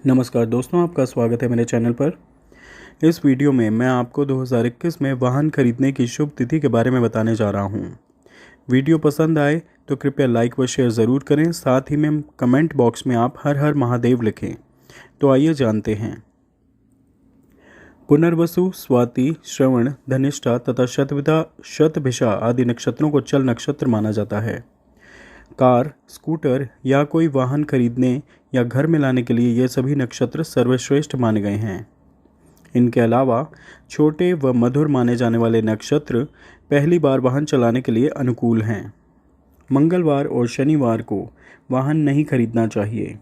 नमस्कार दोस्तों, आपका स्वागत है मेरे चैनल पर। इस वीडियो में मैं आपको 2021 में वाहन खरीदने की शुभ तिथि के बारे में बताने जा रहा हूं। वीडियो पसंद आए तो कृपया लाइक व शेयर ज़रूर करें। साथ ही में कमेंट बॉक्स में आप हर हर महादेव लिखें। तो आइए जानते हैं। पुनर्वसु, स्वाति, श्रवण, धनिष्ठा तथा शतविधा, शतभिषा आदि नक्षत्रों को चल नक्षत्र माना जाता है। कार, स्कूटर या कोई वाहन खरीदने या घर में लाने के लिए ये सभी नक्षत्र सर्वश्रेष्ठ माने गए हैं। इनके अलावा छोटे व मधुर माने जाने वाले नक्षत्र पहली बार वाहन चलाने के लिए अनुकूल हैं। मंगलवार और शनिवार को वाहन नहीं खरीदना चाहिए।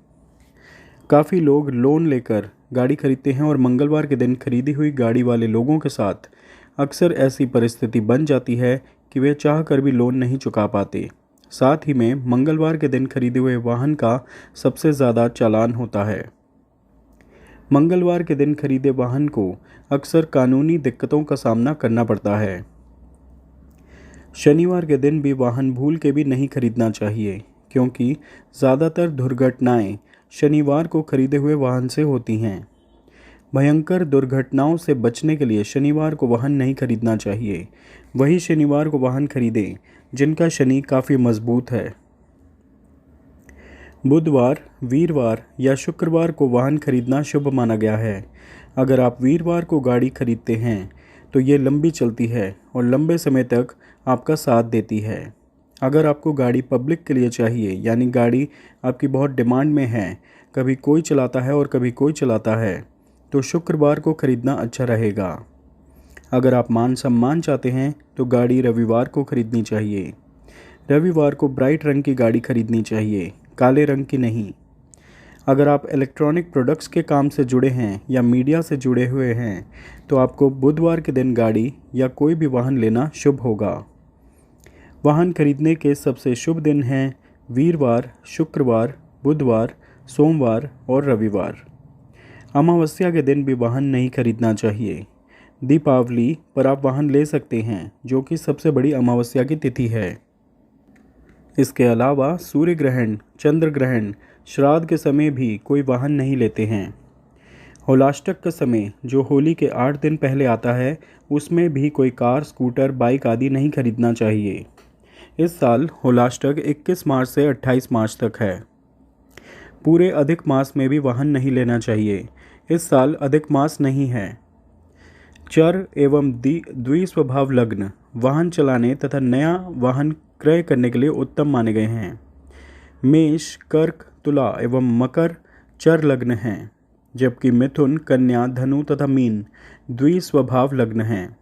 काफ़ी लोग लोन लेकर गाड़ी खरीदते हैं और मंगलवार के दिन खरीदी हुई गाड़ी वाले लोगों के साथ अक्सर ऐसी परिस्थिति बन जाती है कि वे चाहकर भी लोन नहीं चुका पाते। साथ ही में मंगलवार के दिन खरीदे हुए वाहन का सबसे ज़्यादा चालान होता है। मंगलवार के दिन खरीदे वाहन को अक्सर कानूनी दिक्कतों का सामना करना पड़ता है। शनिवार के दिन भी वाहन भूल के भी नहीं खरीदना चाहिए, क्योंकि ज़्यादातर दुर्घटनाएं शनिवार को खरीदे हुए वाहन से होती हैं। भयंकर दुर्घटनाओं से बचने के लिए शनिवार को वाहन नहीं खरीदना चाहिए। वही शनिवार को वाहन खरीदें जिनका शनि काफ़ी मजबूत है। बुधवार, वीरवार या शुक्रवार को वाहन खरीदना शुभ माना गया है। अगर आप वीरवार को गाड़ी खरीदते हैं तो ये लंबी चलती है और लंबे समय तक आपका साथ देती है। अगर आपको गाड़ी पब्लिक के लिए चाहिए, यानी गाड़ी आपकी बहुत डिमांड में है, कभी कोई चलाता है और कभी कोई चलाता है, तो शुक्रवार को खरीदना अच्छा रहेगा। अगर आप मान सम्मान चाहते हैं तो गाड़ी रविवार को खरीदनी चाहिए। रविवार को ब्राइट रंग की गाड़ी खरीदनी चाहिए, काले रंग की नहीं। अगर आप इलेक्ट्रॉनिक प्रोडक्ट्स के काम से जुड़े हैं या मीडिया से जुड़े हुए हैं तो आपको बुधवार के दिन गाड़ी या कोई भी वाहन लेना शुभ होगा। वाहन खरीदने के सबसे शुभ दिन हैं वीरवार, शुक्रवार, बुधवार, सोमवार और रविवार। अमावस्या के दिन भी वाहन नहीं खरीदना चाहिए। दीपावली पर आप वाहन ले सकते हैं, जो कि सबसे बड़ी अमावस्या की तिथि है। इसके अलावा सूर्य ग्रहण, चंद्र ग्रहण, श्राद्ध के समय भी कोई वाहन नहीं लेते हैं। होलाष्टक का समय, जो होली के 8 दिन पहले आता है, उसमें भी कोई कार, स्कूटर, बाइक आदि नहीं खरीदना चाहिए। इस साल होलाष्टक 21 मार्च से 28 मार्च तक है। पूरे अधिक मास में भी वाहन नहीं लेना चाहिए। इस साल अधिक मास नहीं है। चर एवं द्विस्वभाव लग्न वाहन चलाने तथा नया वाहन क्रय करने के लिए उत्तम माने गए हैं। मेष, कर्क, तुला एवं मकर चर लग्न हैं, जबकि मिथुन, कन्या, धनु तथा मीन द्विस्वभाव लग्न हैं।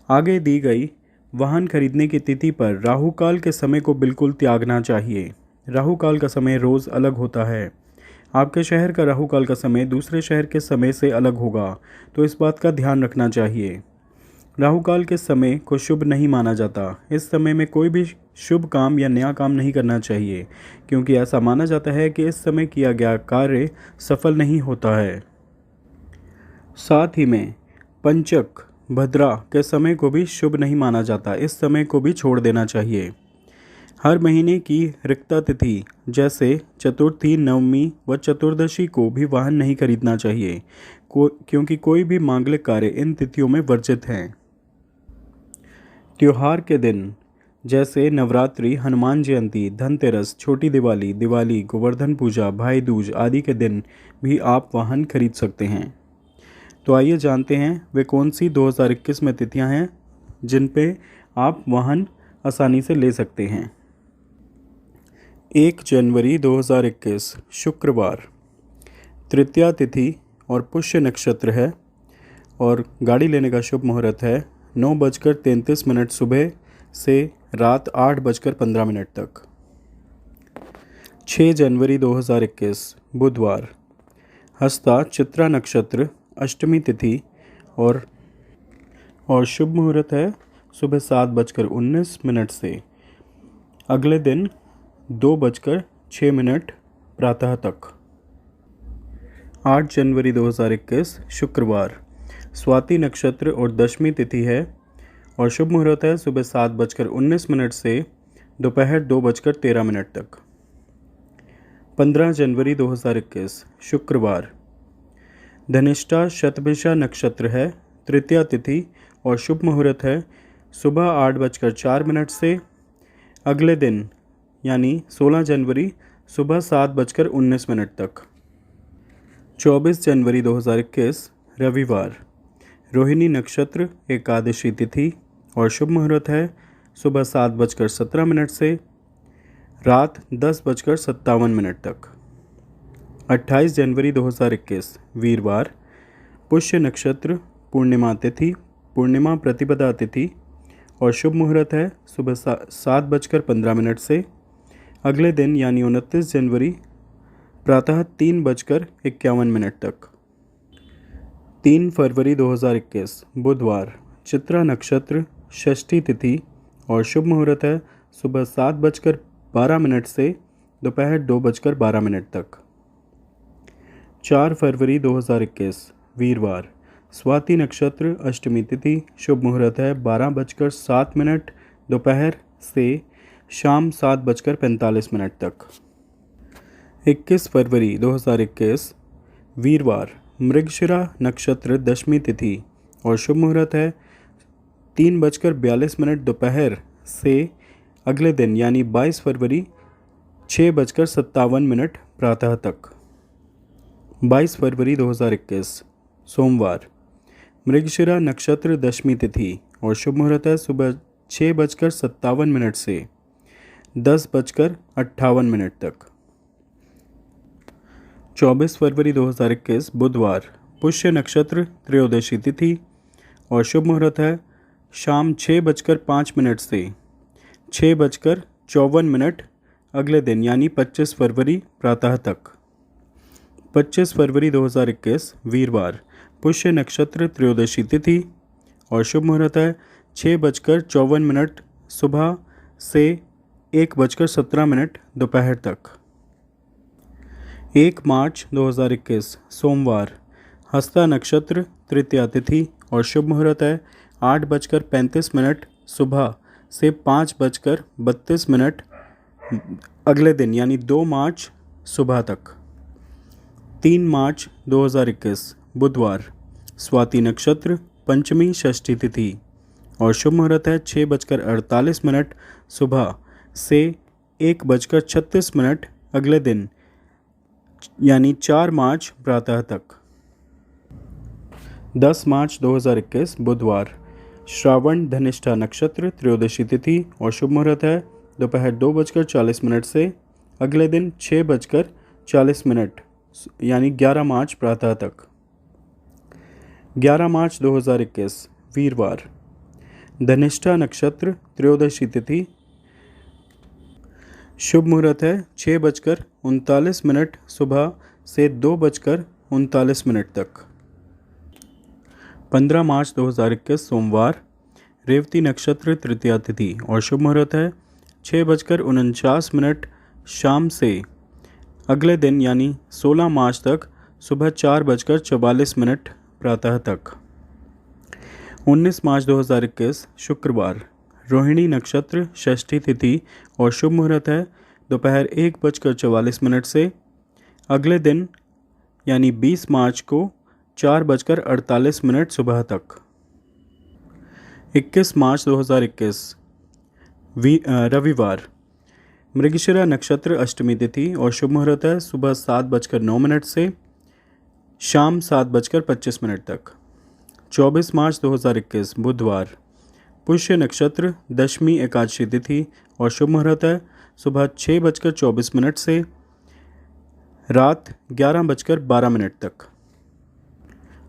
आगे दी गई वाहन खरीदने की तिथि पर राहु काल के समय को बिल्कुल त्यागना चाहिए। राहु काल का समय रोज़ अलग होता है। आपके शहर का राहु काल का समय दूसरे शहर के समय से अलग होगा, तो इस बात का ध्यान रखना चाहिए। राहु काल के समय को शुभ नहीं माना जाता। इस समय में कोई भी शुभ काम या नया काम नहीं करना चाहिए, क्योंकि ऐसा माना जाता है कि इस समय किया गया कार्य सफल नहीं होता है। साथ ही में पंचक, भद्रा के समय को भी शुभ नहीं माना जाता। इस समय को भी छोड़ देना चाहिए। हर महीने की रिक्ता तिथि जैसे चतुर्थी, नवमी व चतुर्दशी को भी वाहन नहीं खरीदना चाहिए, क्योंकि कोई भी मांगलिक कार्य इन तिथियों में वर्जित हैं। त्योहार के दिन जैसे नवरात्रि, हनुमान जयंती, धनतेरस, छोटी दिवाली, दिवाली, गोवर्धन पूजा, भाई दूज आदि के दिन भी आप वाहन खरीद सकते हैं। तो आइए जानते हैं वे कौन सी 2021 में तिथियां हैं जिन पे आप वाहन आसानी से ले सकते हैं। 1 जनवरी 2021 शुक्रवार, तृतीया तिथि और पुष्य नक्षत्र है और गाड़ी लेने का शुभ मुहूर्त है 9:33 सुबह से रात 8:15 तक। 6 जनवरी 2021 बुधवार, हस्ता चित्रा नक्षत्र, अष्टमी तिथि और शुभ मुहूर्त है सुबह 7:19 से अगले दिन 2:06 प्रातः तक। 8 जनवरी 2021 शुक्रवार, स्वाति नक्षत्र और दशमी तिथि है और शुभ मुहूर्त है सुबह 7:19 से दोपहर 2:13 तक। 15 जनवरी 2021 शुक्रवार, धनिष्ठा शतभिषा नक्षत्र है, तृतीया तिथि और शुभ मुहूर्त है सुबह 8:04 से। अगले दिन यानी 16 जनवरी सुबह 7:19 तक। 24 जनवरी 2021 रविवार, रोहिणी नक्षत्र, एकादशी तिथि और शुभ मुहूर्त है सुबह 7:17 से रात 10:57 तक। 28 जनवरी 2021 वीरवार, पुष्य नक्षत्र, पूर्णिमा तिथि, पूर्णिमा प्रतिपदा तिथि और शुभ मुहूर्त है सुबह 7:15 से। अगले दिन यानी 29 जनवरी प्रातः 3:51 तक। 3 फरवरी 2021 बुधवार, चित्रा नक्षत्र, षष्ठी तिथि और शुभ मुहूर्त है सुबह 7:12 से दोपहर 2:12 तक। 4 फरवरी 2021 वीरवार, स्वाति नक्षत्र, अष्टमी तिथि, शुभ मुहूर्त है 12:07 दोपहर से शाम 7:45 तक। 21 फरवरी 2021 वीरवार, मृगशिरा नक्षत्र, दशमी तिथि और शुभ मुहूर्त है 3:42 दोपहर से अगले दिन यानी 22 फरवरी 6:57 प्रातः तक। 22 फरवरी 2021 सोमवार, मृगशिरा नक्षत्र, दशमी तिथि और शुभ मुहूर्त है सुबह 6:57 से 10:58 तक। 24 फरवरी 2021 बुधवार, पुष्य नक्षत्र, त्रयोदशी तिथि और शुभ मुहूर्त है शाम 6:05 से 6:54 अगले दिन यानी 25 फरवरी प्रातः तक। 25 फरवरी 2021 वीरवार, पुष्य नक्षत्र, त्रयोदशी तिथि और शुभ मुहूर्त है 6:54 सुबह से 1:17 दोपहर तक। 1 मार्च 2021 सोमवार, हस्ता नक्षत्र, तृतीया तिथि और शुभ मुहूर्त है 8:35 सुबह से 5:32 अगले दिन यानी 2 मार्च सुबह तक। 3 मार्च 2021 बुधवार, स्वाति नक्षत्र, पंचमी षष्ठी तिथि और शुभ मुहूर्त है 6:48 सुबह से 1:36 अगले दिन यानी 4 मार्च प्रातः तक। 10 मार्च 2021 बुधवार, श्रावण धनिष्ठा नक्षत्र, त्रयोदशी तिथि और शुभ मुहूर्त है दोपहर 2:40 से अगले दिन 6:40 यानी 11 मार्च प्रातः तक। 11 मार्च 2021 वीरवार, धनिष्ठा नक्षत्र, त्रयोदशी तिथि, शुभ मुहूर्त है 6:39 सुबह से 2:39 तक। 15 मार्च 2021 सोमवार, रेवती नक्षत्र, तृतीया तिथि और शुभ मुहूर्त है 6:49 शाम से अगले दिन यानी 16 मार्च तक सुबह 4:44 प्रातः तक। 19 मार्च 2021 शुक्रवार, रोहिणी नक्षत्र, षष्ठी तिथि और शुभ मुहूर्त है दोपहर 1:44 से अगले दिन यानी 20 मार्च को 4:48 सुबह तक। 21 मार्च 2021 रविवार, मृगशिरा नक्षत्र, अष्टमी तिथि और शुभ मुहूर्त है सुबह 7:09 से शाम 7:25 तक। 24 मार्च 2021 बुधवार, पुष्य नक्षत्र, दशमी एकादशी तिथि और शुभ मुहूर्त है सुबह 6:24 से रात 11:12 तक।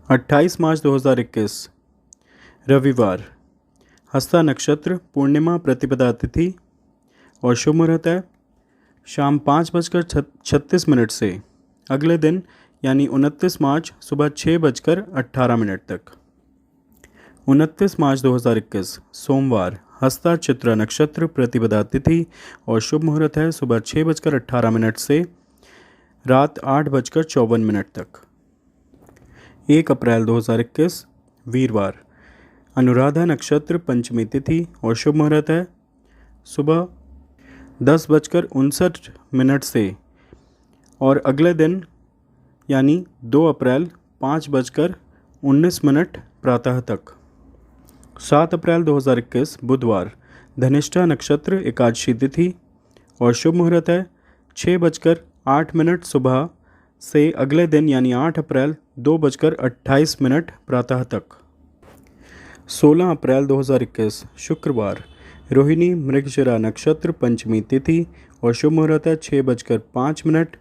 28 मार्च 2021 रविवार, हस्ता नक्षत्र, पूर्णिमा प्रतिपदा तिथि और शुभ मुहूर्त है शाम 5:36 से अगले दिन यानी 29 मार्च सुबह 6:18 तक। 29 मार्च 2021 सोमवार, हस्ता चित्रा नक्षत्र, प्रतिपदा तिथि और शुभ मुहूर्त है सुबह 6:18 से रात 8:54 तक। 1 अप्रैल 2021 वीरवार, अनुराधा नक्षत्र, पंचमी तिथि और शुभ मुहूर्त है सुबह 10:59 से और अगले दिन यानी 2 अप्रैल 5:19 प्रातः तक। 7 अप्रैल 2021 बुधवार, धनिष्ठा नक्षत्र, एकादशी तिथि और शुभ मुहूर्त है 6:08 सुबह से अगले दिन यानी 8 अप्रैल 2:28 प्रातः तक। 16 अप्रैल 2021 शुक्रवार, रोहिणी मृगशिरा नक्षत्र, पंचमी तिथि और शुभ मुहूर्त है 6:05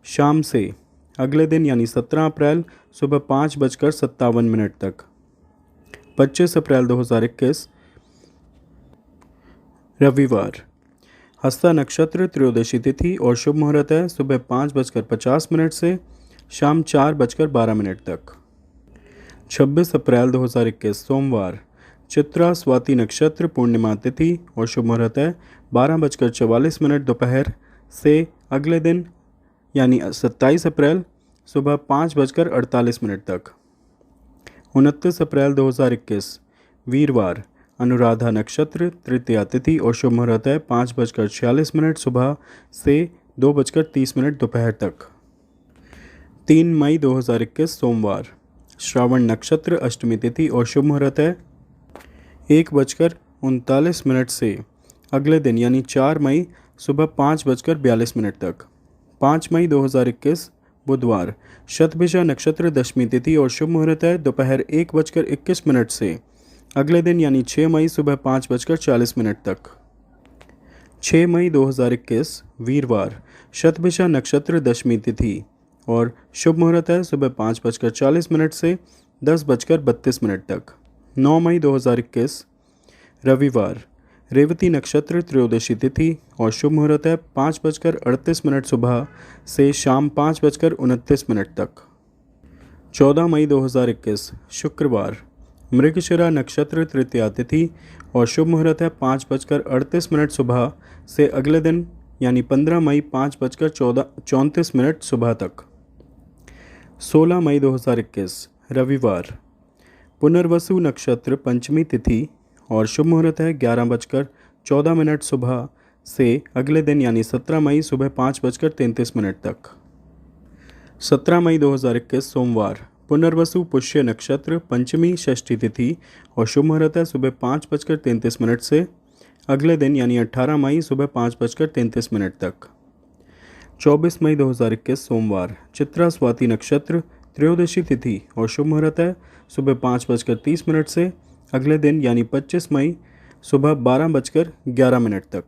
शाम से अगले दिन यानी 17 अप्रैल सुबह 5:57 तक। 25 अप्रैल 2021 रविवार, हस्ता नक्षत्र, त्रयोदशी तिथि और शुभ मुहूर्त है सुबह 5:50 से शाम 4:12 तक। 26 अप्रैल 2021 सोमवार, चित्रा स्वाति नक्षत्र, पूर्णिमा तिथि और शुभ मुहूर्त है 12:44 दोपहर से अगले दिन यानी 27 अप्रैल सुबह 5:48 तक। 29 अप्रैल 2021 वीरवार, अनुराधा नक्षत्र, तृतीया तिथि और शुभ मुहूर्त है 5:46 सुबह से 2:30 दोपहर तक। 3 मई 2021 सोमवार, श्रावण नक्षत्र, अष्टमी तिथि और शुभ मुहूर्त है 1:39 से अगले दिन यानी 4 मई सुबह 5:42 तक। 5 मई 2021 बुधवार, शतभिषा नक्षत्र, दशमी तिथि और शुभ मुहूर्त है दोपहर 1:21 से अगले दिन यानी 6 मई सुबह 5:40 तक। 6 मई 2021 वीरवार, शतभिषा नक्षत्र, दशमी तिथि और शुभ मुहूर्त है सुबह 5:40 से 10:32 तक। 9 मई 2021 रविवार, रेवती नक्षत्र, त्रयोदशी तिथि और शुभ मुहूर्त है 5:38 सुबह से शाम 5:29 तक। 14 मई 2021 शुक्रवार, मृगशिरा नक्षत्र, तृतीया तिथि और शुभ मुहूर्त है 5:38 सुबह से अगले दिन यानी 15 मई 5:34 सुबह तक। 16 मई 2021 रविवार, पुनर्वसु नक्षत्र, पंचमी तिथि और शुभ मुहूर्त है 11:14 सुबह से अगले दिन यानी 17 मई सुबह 5:33 तक। 17 मई 2021 सोमवार, पुनर्वसु पुष्य नक्षत्र, पंचमी षष्ठी तिथि और शुभ मुहूर्त है सुबह 5:33 से अगले दिन यानी 18 मई सुबह 5:33 तक। 24 मई 2021 सोमवार, चित्रा स्वाति नक्षत्र, त्रयोदशी तिथि और शुभ मुहूर्त है सुबह 5:30 से अगले दिन यानी 25 मई सुबह 12:11 तक।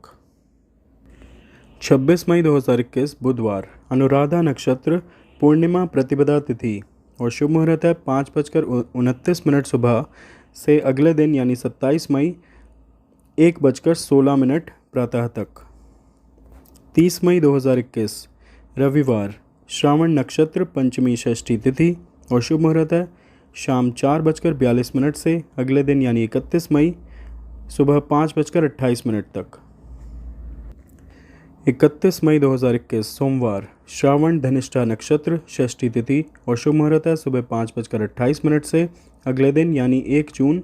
26 मई 2021 बुधवार, अनुराधा नक्षत्र, पूर्णिमा प्रतिपदा तिथि और शुभ मुहूर्त है 5:29 सुबह से अगले दिन यानी 27 मई 1:16 प्रातः तक। 30 मई 2021 रविवार, श्रावण नक्षत्र, पंचमी षष्ठी तिथि और शुभ मुहूर्त है शाम 4:42 से अगले दिन यानी 31 मई सुबह 5:28 तक। 31 मई 2021 सोमवार, श्रावण धनिष्ठा नक्षत्र, षष्ठी तिथि और शुभ मुहूर्त है सुबह 5:28 से अगले दिन यानी 1 जून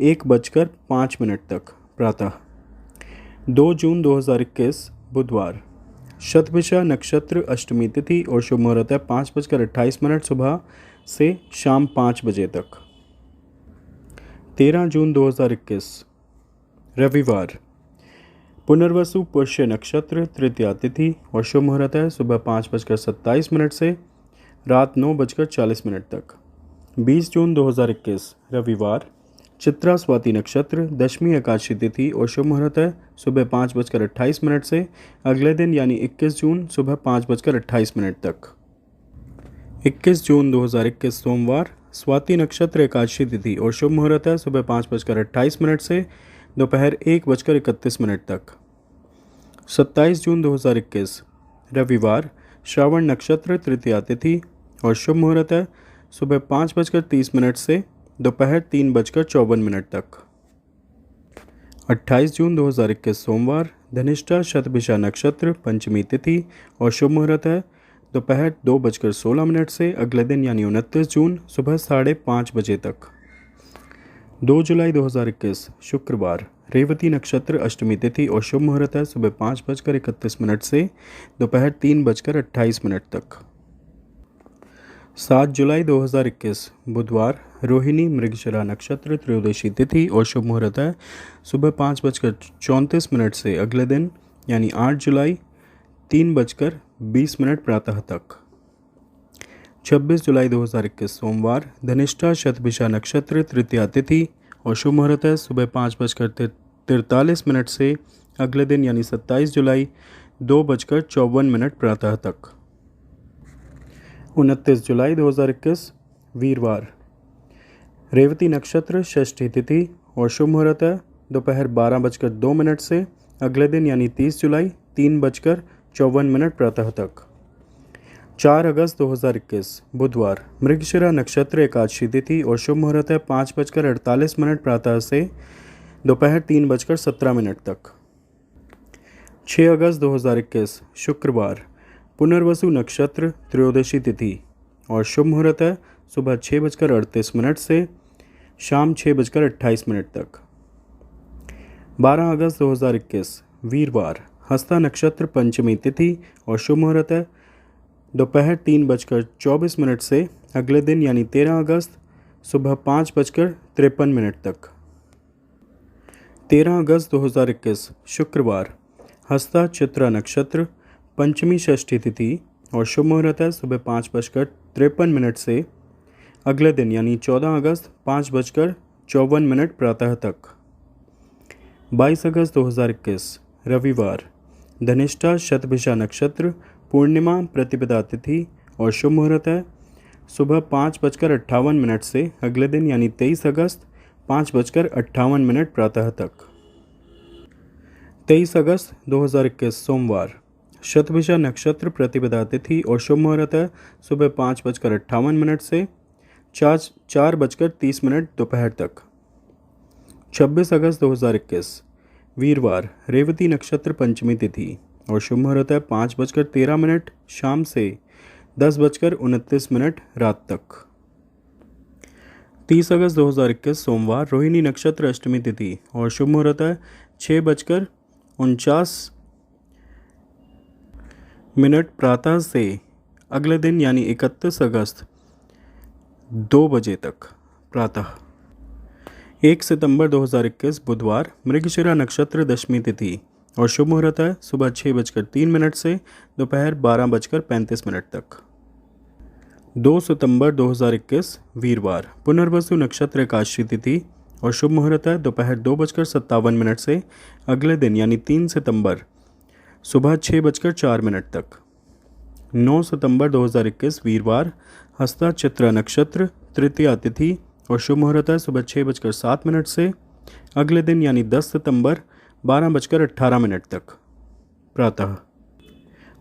1:05 तक प्रातः। 2 जून 2021 बुधवार, शतभिषा नक्षत्र, अष्टमी तिथि और शुभ मुहूर्त है 5:28 सुबह से शाम 5 बजे तक। 13 जून 2021 रविवार, पुनर्वसु पुष्य नक्षत्र, तृतीया तिथि और शुभ मुहूर्त है सुबह 5:27 से रात 9:40 तक। 20 जून 2021 रविवार, चित्रा स्वाति नक्षत्र, दशमी एकादशी तिथि और शुभ मुहूर्त है सुबह 5:28 से अगले दिन यानी 21 जून सुबह 5:28 तक। 21 जून 2021 सोमवार, स्वाति नक्षत्र, एकादशी तिथि और शुभ मुहूर्त है सुबह 5:28 से दोपहर 1:31 तक। 27 जून 2021 रविवार, श्रावण नक्षत्र, तृतीया तिथि और शुभ मुहूर्त है सुबह 5:30 से दोपहर 3:54 तक। 28 जून 2021 सोमवार, धनिष्ठा शतभिषा नक्षत्र, पंचमी तिथि और शुभ मुहूर्त है दोपहर 2:16 से अगले दिन यानी 29 जून सुबह 5:30 बजे तक। 2 जुलाई 2021 शुक्रवार, रेवती नक्षत्र, अष्टमी तिथि और शुभ मुहूर्त है सुबह 5:31 से दोपहर 3:28 तक। 7 जुलाई 2021 बुधवार, रोहिणी मृगशिरा नक्षत्र, त्रयोदशी तिथि और शुभ मुहूर्त है सुबह 5:34 से अगले दिन यानी 8 जुलाई 3:20 प्रातः तक। 26 जुलाई 2021 सोमवार, धनिष्ठा शतभिषा नक्षत्र, तृतीया तिथि और शुभ मुहूर्त है सुबह 5:43 से अगले दिन यानी 27 जुलाई 2:54 प्रातः तक। 29 जुलाई 2021 वीरवार, रेवती नक्षत्र, षष्ठी तिथि और शुभ मुहूर्त है दोपहर 12:02 से अगले दिन यानी 30 जुलाई 3:54 प्रातः तक। 4 अगस्त 2021 बुधवार, मृगशिरा नक्षत्र, एकादशी तिथि और शुभ मुहूर्त है 5:48 प्रातः से दोपहर 3:17 तक। 6 अगस्त 2021 शुक्रवार, पुनर्वसु नक्षत्र, त्रयोदशी तिथि और शुभ मुहूर्त है सुबह 6:38 से शाम 6:28 तक। 12 अगस्त 2021 वीरवार, हस्ता नक्षत्र, पंचमी तिथि और शुभ मुहूर्त है दोपहर 3:24 से अगले दिन यानी 13 अगस्त सुबह 5:53 तक। 13 अगस्त 2021 शुक्रवार, हस्ता चित्रा नक्षत्र, पंचमी षष्ठी तिथि और शुभ मुहूर्त है सुबह 5:53 से अगले दिन यानी 14 अगस्त 5:54 प्रातः तक। 22 अगस्त 2021 रविवार, धनिष्ठा शतभिषा नक्षत्र, पूर्णिमा प्रतिपदा तिथि और शुभ मुहूर्त है सुबह 5:58 से अगले दिन यानी 23 अगस्त 5:58 प्रातः तक। 23 अगस्त 2021 सोमवार, शतभिषा नक्षत्र, प्रतिपदा तिथि और शुभ मुहूर्त है सुबह 5:58 से 4:30 दोपहर तक। 26 अगस्त 2021 वीरवार, रेवती नक्षत्र, पंचमी तिथि और शुभ मुहूर्त है 5:13 शाम से 10:29 रात तक। 30 अगस्त 2021 सोमवार, रोहिणी नक्षत्र, अष्टमी तिथि और शुभ मुहूर्त है 6:49 प्रातः से अगले दिन यानी 31 अगस्त 2 बजे तक प्रातः। 1 सितंबर 2021 बुधवार, मृगशिरा नक्षत्र, दशमी तिथि और शुभ मुहूर्त है सुबह 6:03 से दोपहर 12:35 तक। 2 सितंबर 2021 वीरवार, पुनर्वसु नक्षत्र, एकादशी तिथि और शुभ मुहूर्त है दोपहर 2:57 से अगले दिन यानी 3 सितंबर सुबह 6:04 तक। 9 सितंबर 2021 वीरवार, हस्ता चित्रा नक्षत्र, तृतीया तिथि और शुभ मुहूर्त है सुबह 6:07 से अगले दिन यानी 10 सितंबर 12:18 तक प्रातः।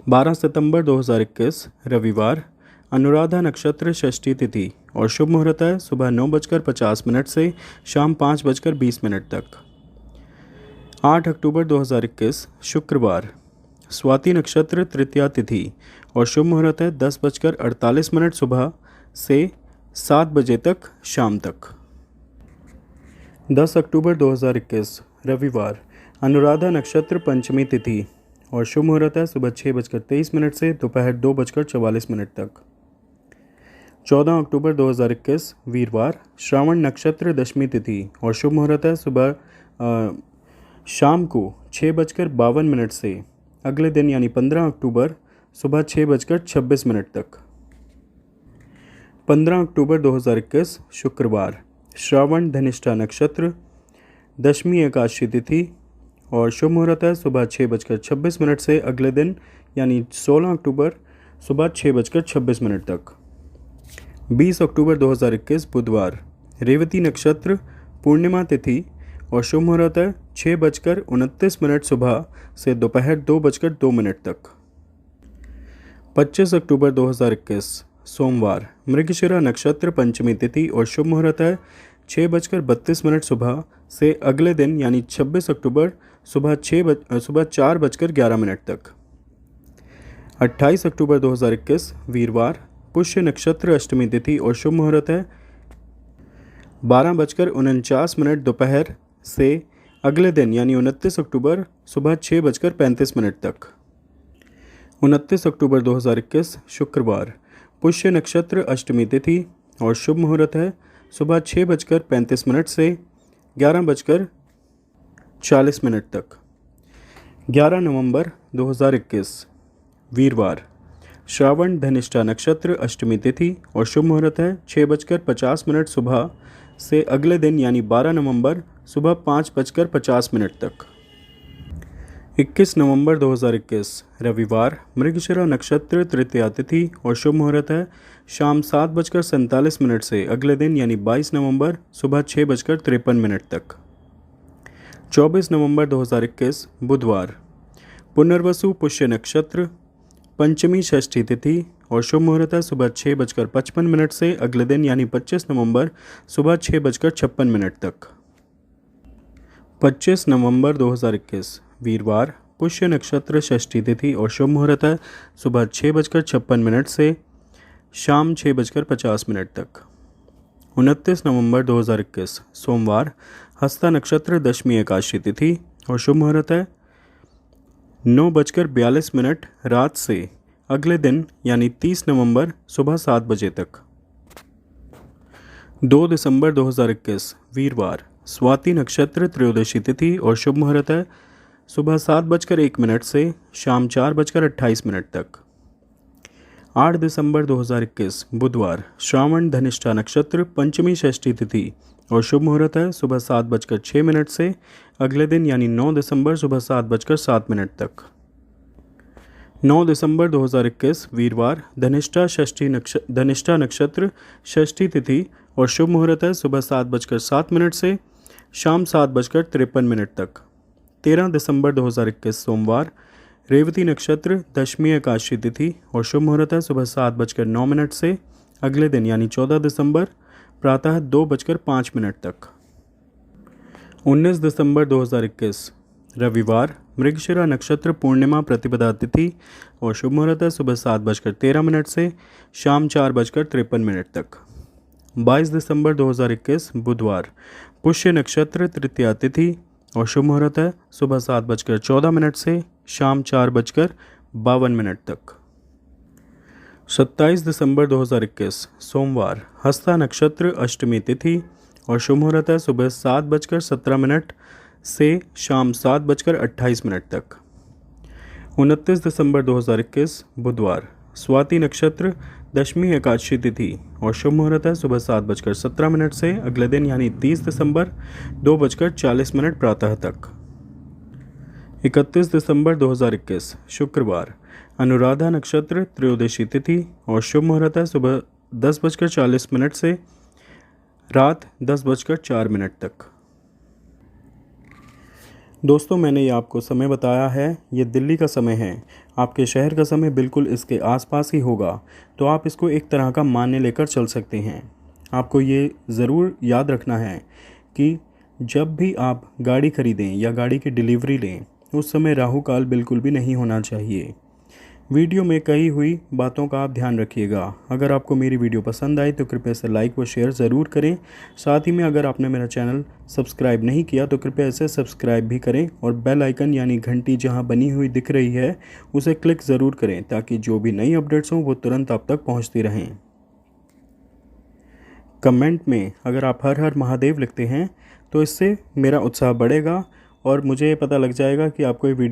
12 सितंबर 2021 रविवार, अनुराधा नक्षत्र, षष्ठी तिथि और शुभ मुहूर्त है सुबह 9:50 से शाम 5:20 तक। 8 अक्टूबर 2021 शुक्रवार, स्वाति नक्षत्र, तृतीया तिथि और शुभ मुहूर्त है 10:48 सुबह से 7 बजे तक शाम तक। 10 अक्टूबर 2021 रविवार, अनुराधा नक्षत्र, पंचमी तिथि और शुभ मुहूर्त है सुबह 6:23 से दोपहर 2:44 तक। 14 अक्टूबर 2021 वीरवार, श्रावण नक्षत्र, दशमी तिथि और शुभ मुहूर्त है सुबह शाम को 6:52 से अगले दिन यानी 15 अक्टूबर सुबह 6:26 तक। 15 अक्टूबर 2021 शुक्रवार, श्रावण धनिष्ठा नक्षत्र, दशमी एकादशी तिथि और शुभ मुहूर्त है सुबह 6:26 से अगले दिन यानी 16 अक्टूबर सुबह 6:26 तक। 20 अक्टूबर 2021 बुधवार, रेवती नक्षत्र, पूर्णिमा तिथि और शुभ मुहूर्त है 6:29 सुबह से दोपहर 2:02 तक। 25 अक्टूबर 2021 सोमवार, मृगशिरा नक्षत्र, पंचमी तिथि और शुभ मुहूर्त है 6:32 सुबह से अगले दिन यानी 26 अक्टूबर सुबह 4:11 तक। 28 अक्टूबर 2021 वीरवार, पुष्य नक्षत्र, अष्टमी तिथि और शुभ मुहूर्त है 12:49 दोपहर से अगले दिन यानी 29 अक्टूबर सुबह 6:35 तक। 29 अक्टूबर 2021 शुक्रवार, पुष्य नक्षत्र, अष्टमी तिथि और शुभ मुहूर्त है सुबह 6:35 से 11:40 तक। 11 नवंबर 2021 वीरवार, श्रावण धनिष्ठा नक्षत्र, अष्टमी तिथि और शुभ मुहूर्त है 6:50 सुबह से अगले दिन यानी 12 नवंबर सुबह 5:50 तक। 21 नवंबर 2021 रविवार, मृगशिरा नक्षत्र, तृतीया तिथि और शुभ मुहूर्त है शाम 7:47 से अगले दिन यानी 22 नवंबर सुबह 6:53 तक। 24 नवंबर 2021 बुधवार, पुनर्वसु पुष्य नक्षत्र, पंचमी षष्ठी तिथि और शुभ मुहूर्त है सुबह 6:55 से अगले दिन यानी 25 नवंबर सुबह 6:56 तक। 25 नवंबर 2021 वीरवार, पुष्य नक्षत्र, षष्ठी तिथि और शुभ मुहूर्त है सुबह 6:56 से शाम 6:50 तक। 29 नवंबर 2021 सोमवार, हस्ता नक्षत्र, दशमी एकादशी तिथि और शुभ मुहूर्त है 9:42 रात से अगले दिन यानी 30 नवंबर सुबह 7 बजे तक। 2 दिसंबर 2021 वीरवार, स्वाति नक्षत्र, त्रयोदशी तिथि और शुभ मुहूर्त है सुबह 7:01 से शाम 4:28 तक। 8 दिसंबर 2021 बुधवार, श्रावण धनिष्ठा नक्षत्र, पंचमी षष्ठी तिथि और शुभ मुहूर्त है सुबह 7:06 से अगले दिन यानी 9 दिसंबर सुबह 7:07 तक। 9 दिसंबर 2021 वीरवार, धनिष्ठा नक्षत्र, षष्ठी तिथि और शुभ मुहूर्त है सुबह 7:07 से शाम 7:53 तक। 13 दिसंबर 2021 सोमवार, रेवती नक्षत्र, दशमी एकादशी तिथि और शुभ मुहूर्त है सुबह 7:09 से अगले दिन यानी 14 दिसंबर प्रातः 2:05 तक। 19 दिसंबर 2021 रविवार, मृगशिरा नक्षत्र, पूर्णिमा प्रतिपदा तिथि और शुभ मुहूर्त है सुबह 7:13 से शाम 4:53 तक। 22 दिसंबर 2021 बुधवार, पुष्य नक्षत्र, तृतीया तिथि और शुभ मुहूर्त है सुबह 7:14 से शाम 4:52 तक। 27 दिसंबर 2021 सोमवार, हस्ता नक्षत्र, अष्टमी तिथि और शुभ मुहूर्त है सुबह 7:17 से शाम 7:28 तक। 29 दिसंबर 2021 बुधवार, स्वाति नक्षत्र, दशमी एकादशी तिथि और शुभ मुहूर्त है सुबह 7:17 से अगले दिन यानी 30 दिसंबर 2:40 प्रातः तक। 31 दिसंबर 2021 शुक्रवार, अनुराधा नक्षत्र, त्रयोदशी तिथि और शुभ मुहूर्त है सुबह 10:40 से रात 10:04 तक। दोस्तों, मैंने ये आपको समय बताया है, ये दिल्ली का समय है। आपके शहर का समय बिल्कुल इसके आसपास ही होगा, तो आप इसको एक तरह का मान्य लेकर चल सकते हैं। आपको ये ज़रूर याद रखना है कि जब भी आप गाड़ी खरीदें या गाड़ी की डिलीवरी लें, उस समय राहु काल बिल्कुल भी नहीं होना चाहिए। वीडियो में कही हुई बातों का आप ध्यान रखिएगा। अगर आपको मेरी वीडियो पसंद आई तो कृपया इसे लाइक व शेयर ज़रूर करें। साथ ही में अगर आपने मेरा चैनल सब्सक्राइब नहीं किया तो कृपया इसे सब्सक्राइब भी करें और बेल आइकन यानी घंटी जहां बनी हुई दिख रही है उसे क्लिक ज़रूर करें, ताकि जो भी नई अपडेट्स हों वो तुरंत आप तक पहुँचती रहें। कमेंट में अगर आप हर हर महादेव लिखते हैं तो इससे मेरा उत्साह बढ़ेगा और मुझे पता लग जाएगा कि आपको ये वीडियो